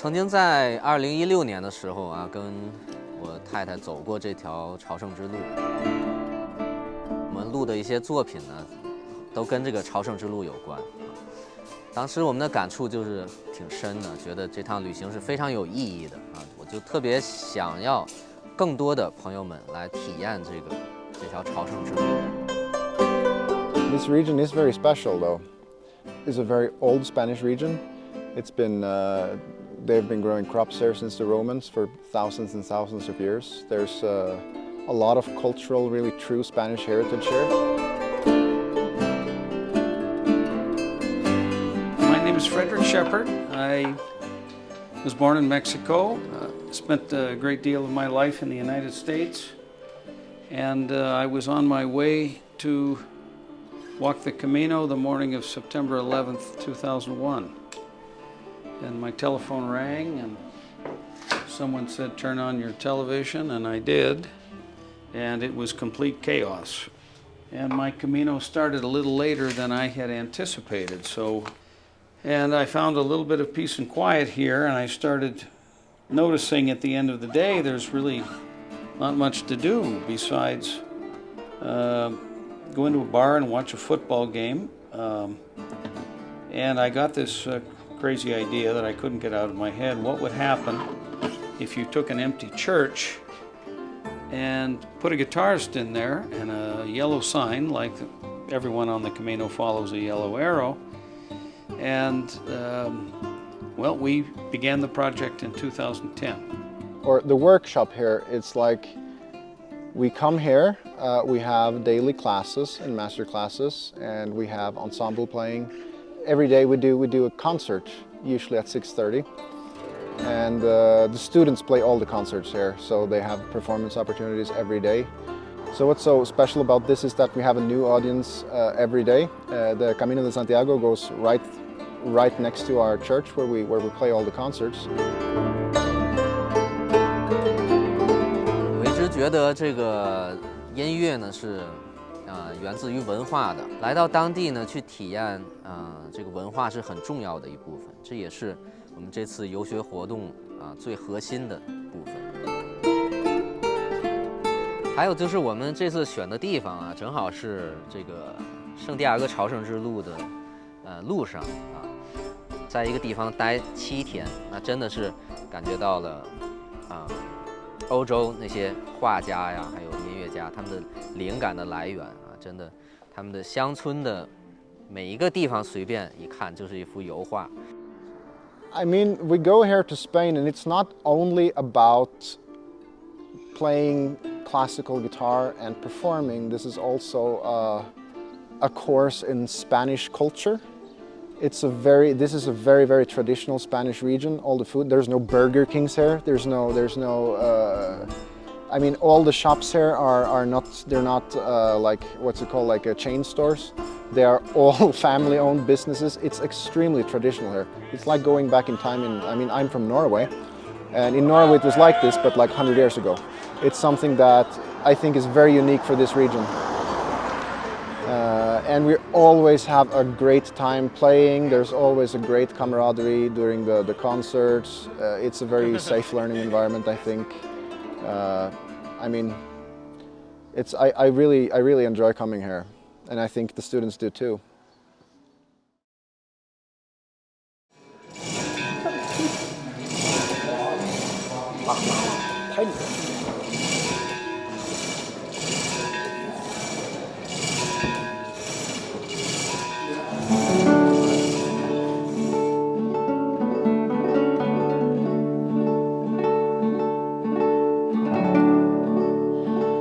曾经在2016年的时候啊，跟我太太走过这条朝圣之路。我们录的一些作品呢，都跟这个朝圣之路有关。当时我们的感触就是挺深的，觉得这趟旅行是非常有意义的啊！我就特别想要更多的朋友们来体验这条朝圣之路。This region is very special, though. It's a very old Spanish region. It's been they've been growing crops here since the Romans for thousands and thousands of years. There's a lot of cultural, really true Spanish heritage here. My name is Frederick Shepard. I was born in Mexico, spent a great deal of my life in the United States, and I was on my way to walk the Camino the morning of September 11th, 2001. And my telephone rang and someone said, "Turn on your television," and I did, and it was complete chaos. And my Camino started a little later than I had anticipated, and I found a little bit of peace and quiet here, and I started noticing at the end of the day there's really not much to do besides go into a bar and watch a football game. And I got this crazy idea that I couldn't get out of my head. What would happen if you took an empty church and put a guitarist in there and a yellow sign, like everyone on the Camino follows a yellow arrow, and well, we began the project in 2010. Or the workshop here, it's like we come here, we have daily classes and master classes, and we have ensemble playing. Every day we do a concert, usually at 6:30, and the students play all the concerts here, so they have performance opportunities every day. So what's so special about this is that we have a new audience every day. The Camino de Santiago goes right next to our church where we play all the concerts. 我一直觉得这个音乐呢是源自于文化的，来到当地呢去体验这个文化是很重要的一部分，这也是我们这次游学活动最核心的部分。还有就是我们这次选的地方啊，正好是这个圣地亚哥朝圣之路的路上啊，在一个地方待7天，那真的是感觉到了欧洲那些画家呀，还有音乐家他们的灵感的来源啊，真的，他们的乡村的每一个地方随便一看就是一幅油画。I mean, we go here to Spain, and it's not only about playing classical guitar and performing. This is also a course in Spanish culture. This is a very, very traditional Spanish region. All the food, there's no Burger Kings here. There's no. I mean, all the shops here are not. They're not like what's it called, like chain stores. They are all family-owned businesses. It's extremely traditional here. It's like going back in time. I'm from Norway, and in Norway it was like this, but like 100 years ago. It's something that I think is very unique for this region. And we always have a great time playing. There's always a great camaraderie during the concerts. It's a very safe learning environment, I think. I mean, I really enjoy coming here, and I think the students do too.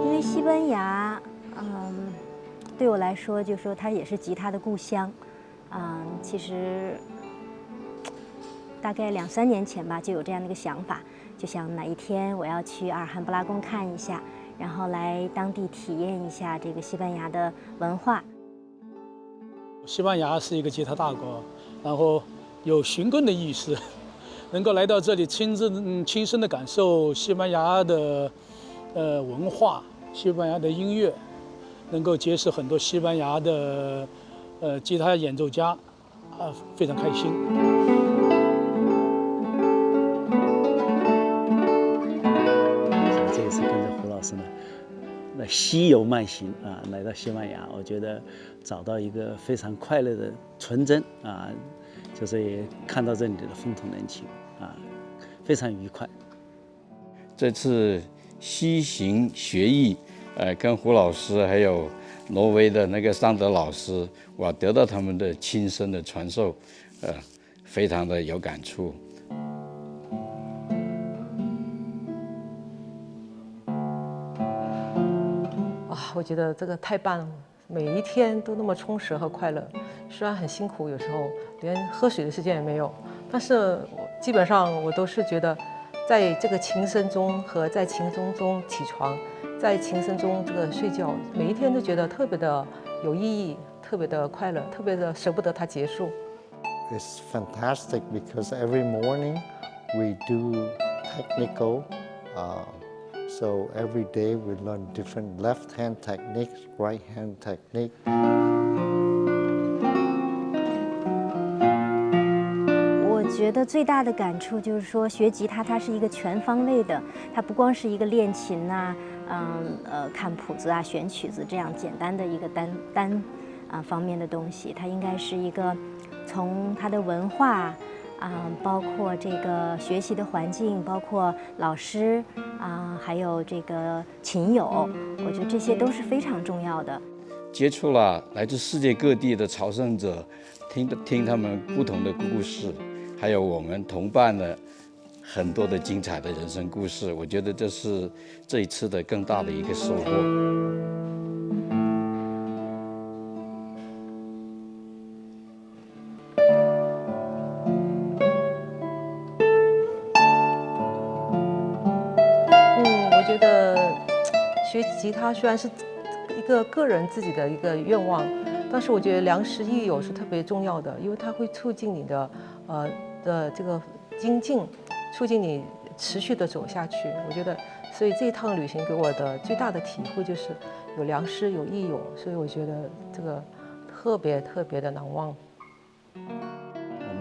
因为西班牙，对我来说，就说它也是吉他的故乡。其实大概2、3年前吧，就有这样的一个想法，就想哪一天我要去阿尔罕布拉宫看一下，然后来当地体验一下这个西班牙的文化。西班牙是一个吉他大国，然后有寻根的意识，能够来到这里亲身的感受西班牙的文化、西班牙的音乐，能够结识很多西班牙的吉他演奏家，非常开心。西游慢行啊，来到西班牙，我觉得找到一个非常快乐的纯真啊，就是也看到这里的风土人情啊，非常愉快。这次西行学艺，跟胡老师还有挪威的那个桑德老师，我得到他们的亲身的传授，非常的有感触。我觉得这个太棒了，每一天都那么充实和快乐。虽然很辛苦，有时候连喝水的时间也没有，但是基本上我都是觉得，在这个琴声中和在琴声中起床，在琴声中这个睡觉，每一天都觉得特别的有意义，特别的快乐，特别的舍不得它结束。It's fantastic because every morning we do technical. So every day we learn different left hand techniques, right hand technique. 我觉得最大的感触就是说，学吉他它是一个全方位的，它不光是一个练琴呐，看谱子啊、选曲子这样简单的一个单方面的东西，它应该是一个从它的文化。包括这个学习的环境，包括老师还有这个琴友，我觉得这些都是非常重要的。接触了来自世界各地的朝圣者，听他们不同的故事，还有我们同伴的很多的精彩的人生故事，我觉得这是这一次的更大的一个收获。学吉他虽然是一个个人自己的一个愿望，但是我觉得良师益友是特别重要的，因为它会促进你的这个精进，促进你持续的走下去。我觉得，所以这一趟旅行给我的最大的体会就是有良师有益友，所以我觉得这个特别的难忘。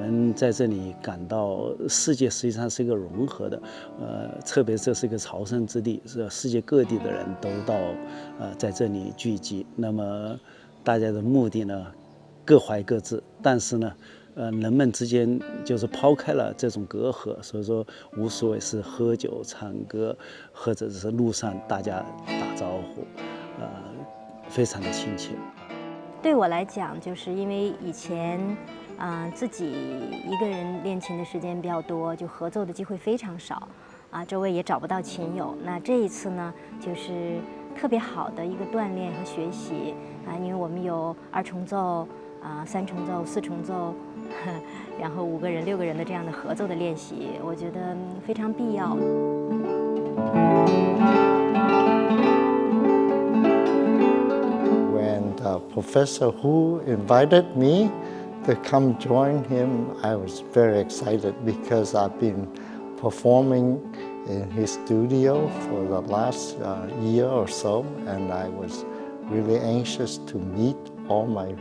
我们在这里感到世界实际上是一个融合的，特别这是一个朝圣之地，是世界各地的人都到在这里聚集。那么大家的目的呢，各怀各志，但是呢，人们之间就是抛开了这种隔阂，所以说无所谓是喝酒、唱歌，或者是路上大家打招呼，非常的亲切。对我来讲，就是因为以前。自己一个人练琴的时间比较多，就合奏的机会非常少，周围也找不到琴友。那这一次呢，就是特别好的一个锻炼和学习因为我们有2重奏、3重奏、4重奏，然后5个人、6个人的这样的合奏的练习，我觉得非常必要。When the professor who invited me to come join him, I was very excited because I've been performing in his studio for the last year or so, and I was really anxious to meet all my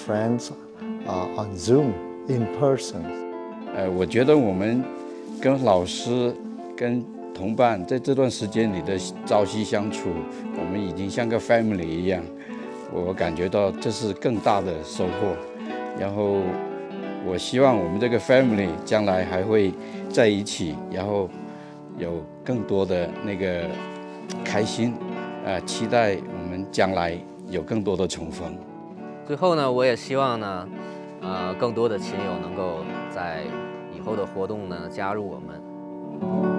friends on Zoom in person. 我觉得我们跟老师、跟同伴在这段时间里的朝夕相处，我们已经像个 family 一样，我感觉到这是更大的收获。然后我希望我们这个 family 将来还会在一起，然后有更多的那个开心，期待我们将来有更多的重逢。最后呢，我也希望呢，更多的琴友能够在以后的活动呢加入我们。